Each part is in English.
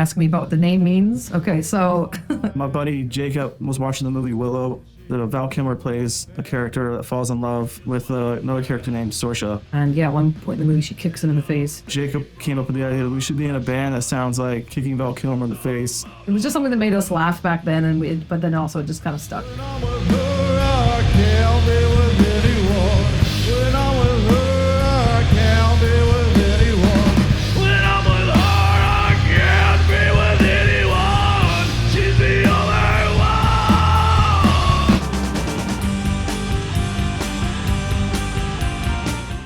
asking me about what the name means. Okay, so My buddy Jacob was watching the movie Willow. Val Kilmer plays a character that falls in love with another character named Sorcia. and yeah, at one point in the movie, she kicks him in the face. Jacob came up with the idea that we should be in a band that sounds like kicking Val Kilmer in the face. It was just something that made us laugh back then, but then also it just kind of stuck.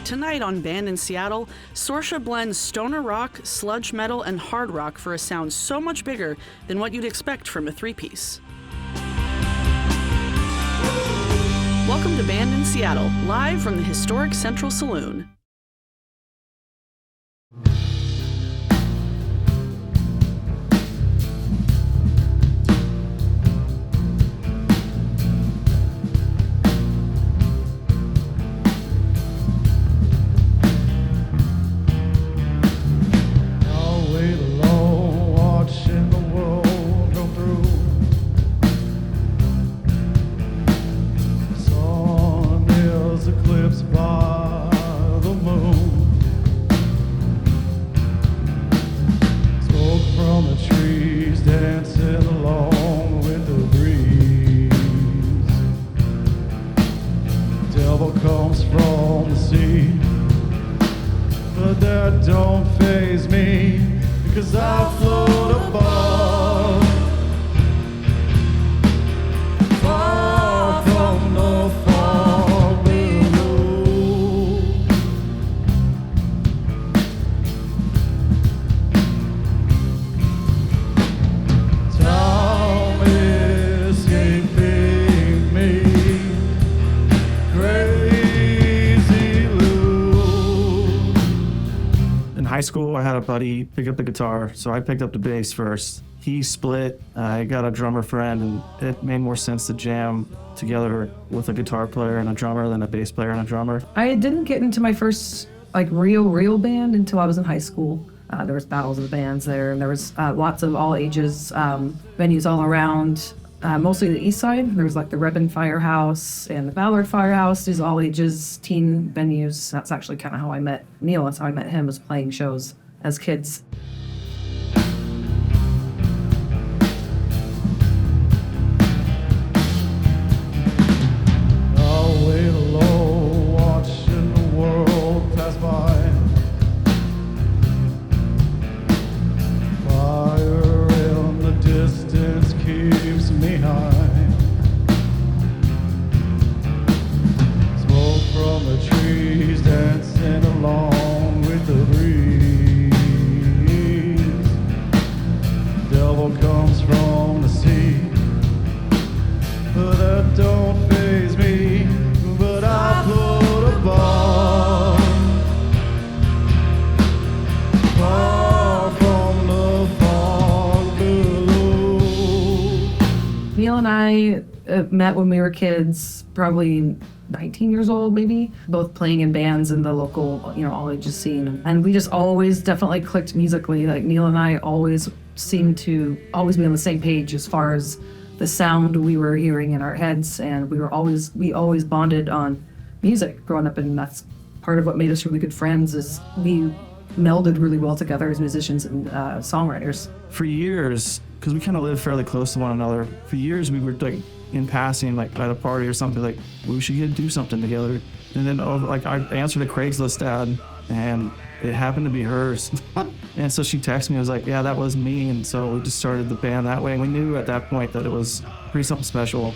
Tonight on Band in Seattle, Sorcia blends stoner rock, sludge metal, and hard rock for a sound so much bigger than what you'd expect from a three-piece. Welcome to Band in Seattle, live from the historic Central Saloon. Comes from the sea, but that don't faze me, because I float above, far from the fog below. Time escaping me. In high school, I had a buddy pick up the guitar, so I picked up the bass first. He split, I got a drummer friend, and it made more sense to jam together with a guitar player and a drummer than a bass player and a drummer. I didn't get into my first real band until I was in high school. There was battles of the bands there, and there was lots of all ages venues all around. Mostly the east side. There was like the Rebin Firehouse and the Ballard Firehouse. These all ages teen venues. That's actually kind of how I met Neil. That's how I met him, was playing shows as kids. I'll wait alone, watching the world pass by. Fire in the distance keeps me high. Smoke from the trees dancing along with the breeze. Devil comes from the sea, but that don't faze me, but I float above, far from the fog below. Neil and I met when we were kids, probably 19 years old maybe, both playing in bands in the local, all ages scene. And we just always definitely clicked musically. Like Neil and I always seemed to always be on the same page as far as the sound we were hearing in our heads, and we always bonded on music growing up, and that's part of what made us really good friends, is we melded really well together as musicians and songwriters. For years, because we kind of lived fairly close to one another, for years we were like in passing, like at a party or something, like we should do something together. And then I answered a Craigslist ad, and it happened to be hers. And so she texted me, I was like, yeah, that was me. And so we just started the band that way. And we knew at that point that it was pretty something special.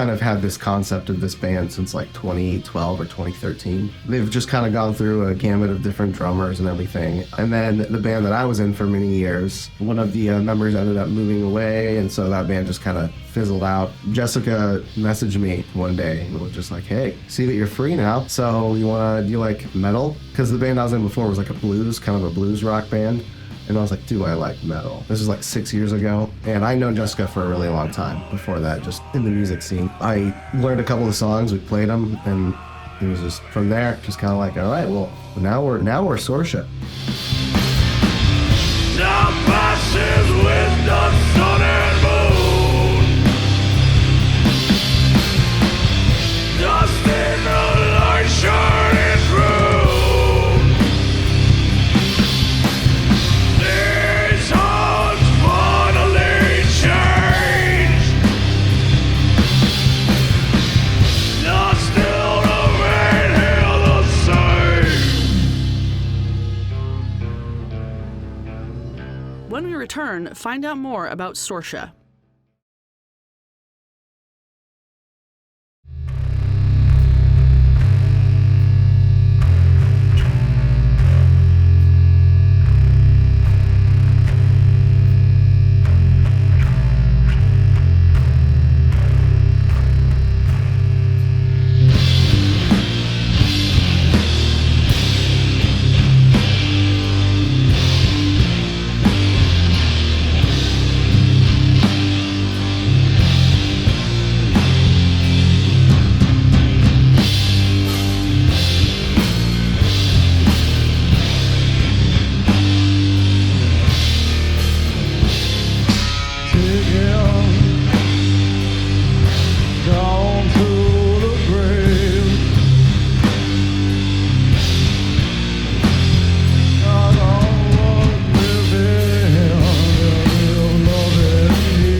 kind of had this concept of this band since like 2012 or 2013. They've just kind of gone through a gamut of different drummers and everything. And then the band that I was in for many years, one of the members ended up moving away, and so that band just kind of fizzled out. Jessica messaged me one day and was just like, hey, see that you're free now, so do you like metal? Because the band I was in before was like a blues, kind of a blues rock band. And I was like, do I like metal? This was like 6 years ago. And I'd known Jessica for a really long time before that, just in the music scene. I learned a couple of songs, we played them, and it was just from there, just kind of like, all right, well, now we're Sorcia. Now passes with the sun and moon. Dust in the light shining through. These hearts finally change. Not still remain here the same. When we return, find out more about Sorcia. Down to the grave. I don't living, loving me.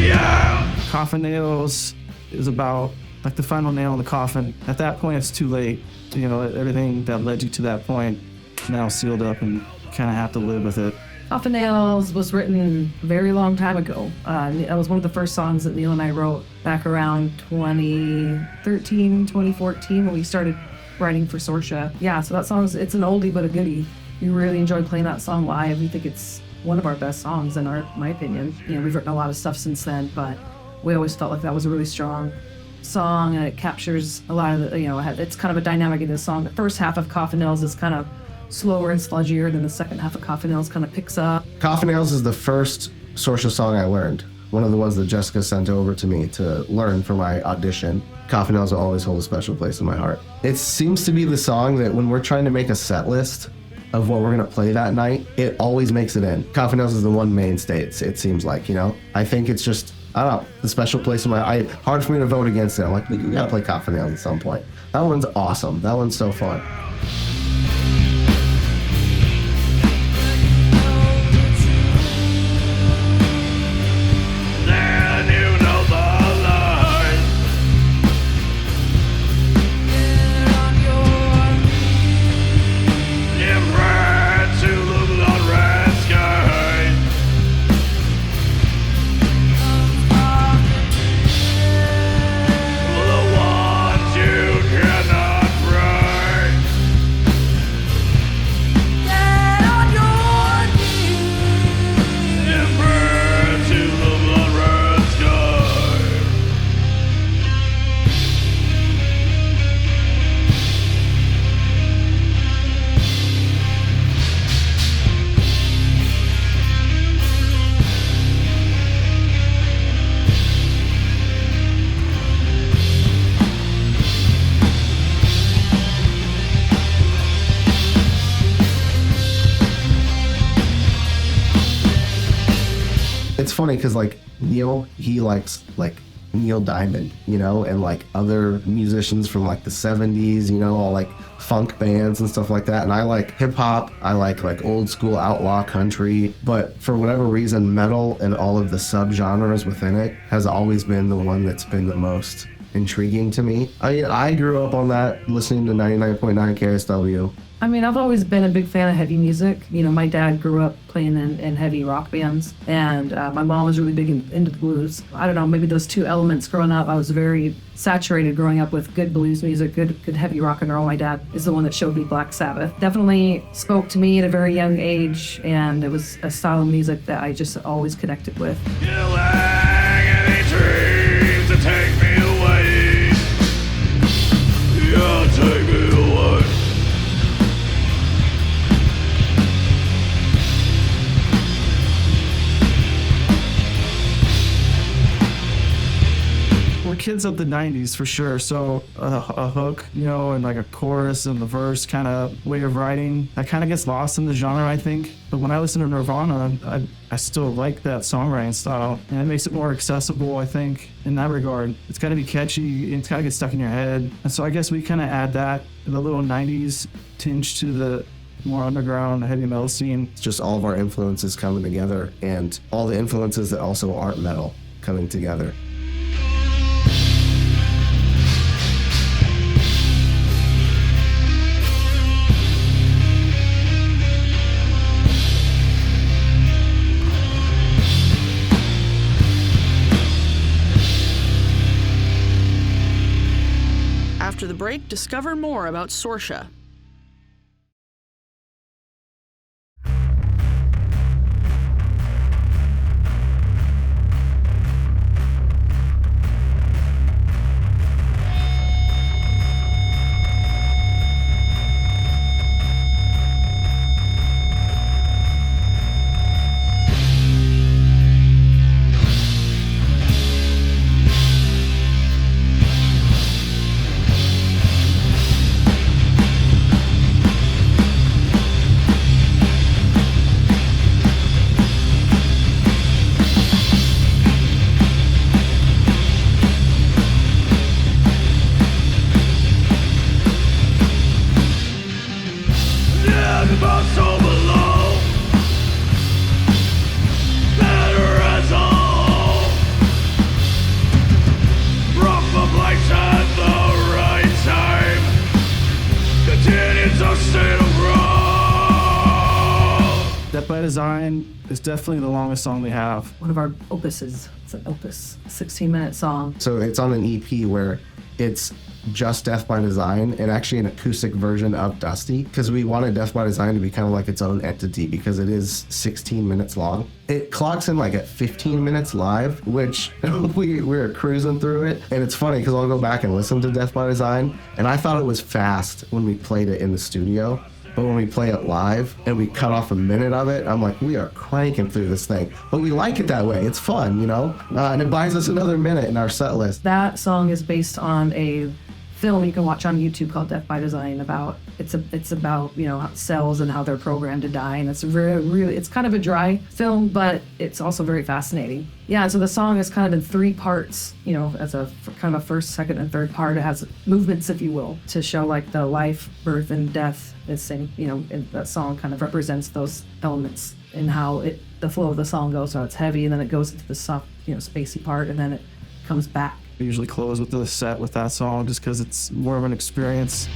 Yeah. Coffin Nails is about like the final nail in the coffin. At that point, it's too late. You know, everything that led you to that point now sealed up, and kind of have to live with it. Coffin Nails was written a very long time ago. That was one of the first songs that Neil and I wrote back around 2013, 2014 when we started writing for Sorcia. Yeah, so that song, it's an oldie but a goodie. We really enjoyed playing that song live. We think it's one of our best songs in my opinion. You know, we've written a lot of stuff since then, but we always felt like that was a really strong song, and it captures a lot of the, you know, it's kind of a dynamic in this song. The first half of Coffin Nails is kind of slower and sludgier, then the second half of Coffin Nails kind of picks up. Coffin Nails is the first Sorcia song I learned. One of the ones that Jessica sent over to me to learn for my audition. Coffin Nails will always hold a special place in my heart. It seems to be the song that when we're trying to make a set list of what we're gonna play that night, it always makes it in. Coffin Nails is the one mainstay, it seems like, you know? I think it's just, I don't know, the special place in my, hard for me to vote against it. I'm like, you gotta play Coffin Nails at some point. That one's awesome. That one's so fun. Then you know the line. In red to the blood red sky. The ones you cannot break. In red to the blood red sky. It's funny because like Neil, he likes like Neil Diamond, you know, and like other musicians from like the 70s, you know, all like funk bands and stuff like that. And I like hip hop, I like old school outlaw country, but for whatever reason, metal and all of the subgenres within it has always been the one that's been the most intriguing to me. I grew up on that, listening to 99.9 KSW, I mean, I've always been a big fan of heavy music. You know, my dad grew up playing in heavy rock bands, and my mom was really big into the blues. I don't know, maybe those two elements growing up, I was very saturated growing up with good blues music, good heavy rock and roll. My dad is the one that showed me Black Sabbath. Definitely spoke to me at a very young age, and it was a style of music that I just always connected with. Killing any dreams to take me away. Yeah, take me away. We're kids of the 90s for sure, so a hook, you know, and like a chorus and the verse kind of way of writing, that kind of gets lost in the genre, I think. But when I listen to Nirvana, I still like that songwriting style, and it makes it more accessible, I think, in that regard. It's got to be catchy, it's got to get stuck in your head. And so I guess we kind of add that, the little 90s tinge to the more underground heavy metal scene. It's just all of our influences coming together, and all the influences that also aren't metal coming together. After the break, discover more about Sorcia. Death by Design is definitely the longest song we have. One of our opuses. It's an opus, 16-minute song. So it's on an EP where it's just Death by Design and actually an acoustic version of Dusty, because we wanted Death by Design to be kind of like its own entity because it is 16 minutes long. It clocks in like at 15 minutes live, which we're cruising through it. And it's funny because I'll go back and listen to Death by Design, and I thought it was fast when we played it in the studio. But when we play it live and we cut off a minute of it, I'm like, we are cranking through this thing. But we like it that way. It's fun, you know? And it buys us another minute in our set list. That song is based on a film you can watch on YouTube called Death by Design. It's about, you know, cells and how they're programmed to die, and it's really it's kind of a dry film, but it's also very fascinating. Yeah, so the song is kind of in three parts, you know, as a kind of a first, second, and third part. It has movements, if you will, to show like the life, birth, and death. It's saying, you know, that song kind of represents those elements and how the flow of the song goes. So it's heavy, and then it goes into the soft, you know, spacey part, and then it comes back. We usually close with the set with that song just because it's more of an experience.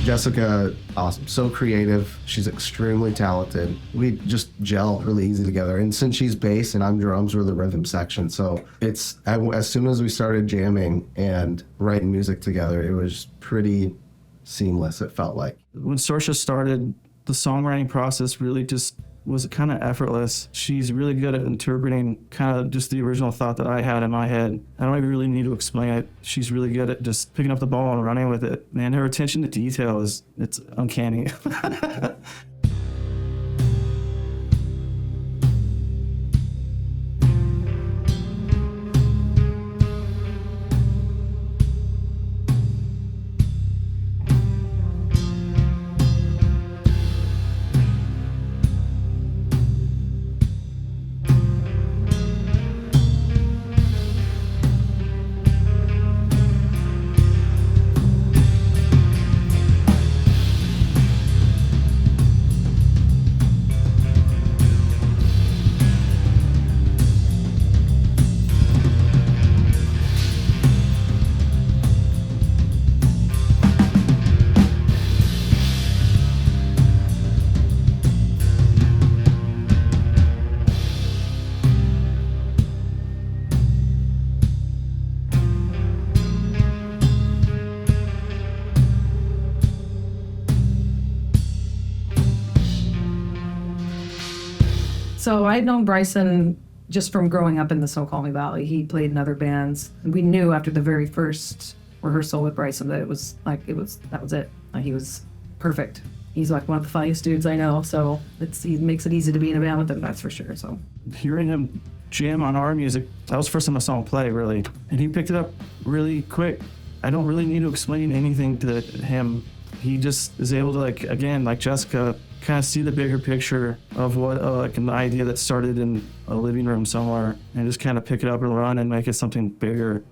Jessica, awesome, so creative. She's extremely talented. We just gel really easy together. And since she's bass and I'm drums, we're the rhythm section. So it's, as soon as we started jamming and writing music together, it was pretty seamless, it felt like. When Sorcia started, the songwriting process really just was kind of effortless. She's really good at interpreting kind of just the original thought that I had in my head. I don't even really need to explain it. She's really good at just picking up the ball and running with it. Man, her attention to detail it's uncanny. So I'd known Bryson just from growing up in the Snoqualmie Valley. He played in other bands. We knew after the very first rehearsal with Bryson that that was it. He was perfect. He's like one of the funniest dudes I know. So he makes it easy to be in a band with him, that's for sure. So hearing him jam on our music, that was the first time I saw him play, really. And he picked it up really quick. I don't really need to explain anything to him. He just is able to, like, again, like Jessica, kind of see the bigger picture of what like an idea that started in a living room somewhere and just kind of pick it up and run and make it something bigger.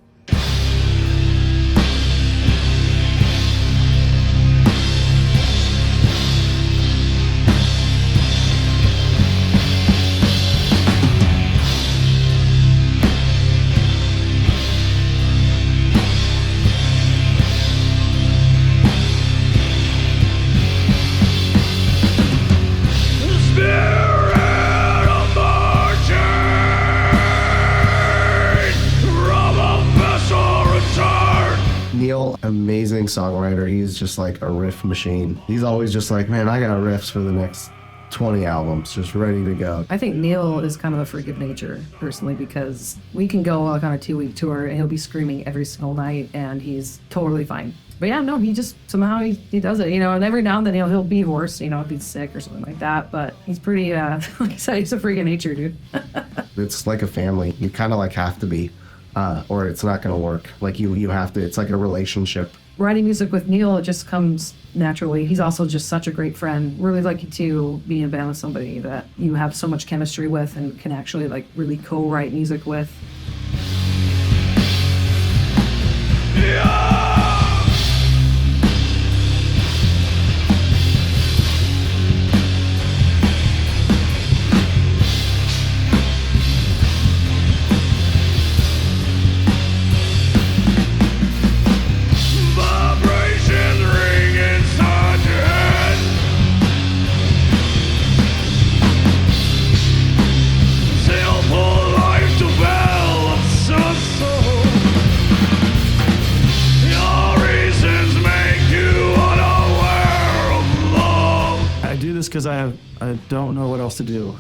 Amazing songwriter. He's just like a riff machine. He's always just like, man, I got riffs for the next 20 albums, just ready to go. I think Neil is kind of a freak of nature, personally, because we can go like on a 2-week tour and he'll be screaming every single night and he's totally fine. But yeah, no, he just somehow he does it, and every now and then he'll be hoarse, if he's sick or something like that. But he's pretty, like I said, he's a freak of nature, dude. It's like a family. You kind of like have to be, or it's not going to work. Like you have to, it's like a relationship. Writing music with Neil, it just comes naturally. He's also just such a great friend. Really lucky to be in a band with somebody that you have so much chemistry with and can actually like really co-write music with. Yeah! Because I don't know what else to do.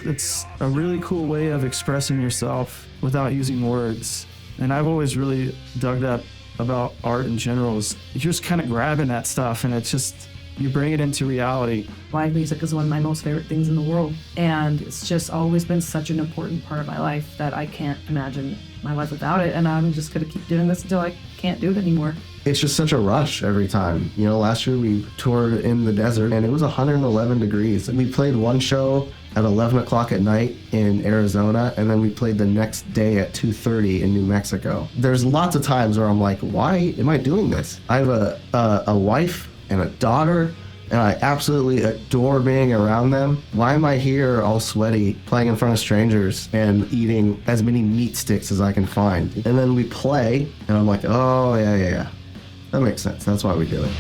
It's a really cool way of expressing yourself without using words. And I've always really dug that about art in general, is you're just kind of grabbing that stuff and it's just, you bring it into reality. Live music is one of my most favorite things in the world. And it's just always been such an important part of my life that I can't imagine my life without it. And I'm just going to keep doing this until I can't do it anymore. It's just such a rush every time. Last year we toured in the desert and it was 111 degrees. And we played one show at 11 o'clock at night in Arizona, and then we played the next day at 2:30 in New Mexico. There's lots of times where I'm like, why am I doing this? I have a wife and a daughter, and I absolutely adore being around them. Why am I here all sweaty, playing in front of strangers and eating as many meat sticks as I can find? And then we play, and I'm like, oh, yeah. That makes sense. That's why we do it.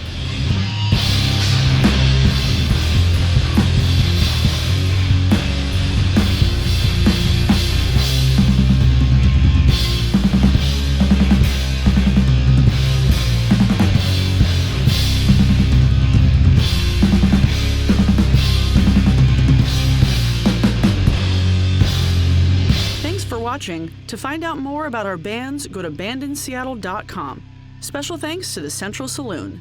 watching. To find out more about our bands, go to bandinseattle.com. Special thanks to the Central Saloon.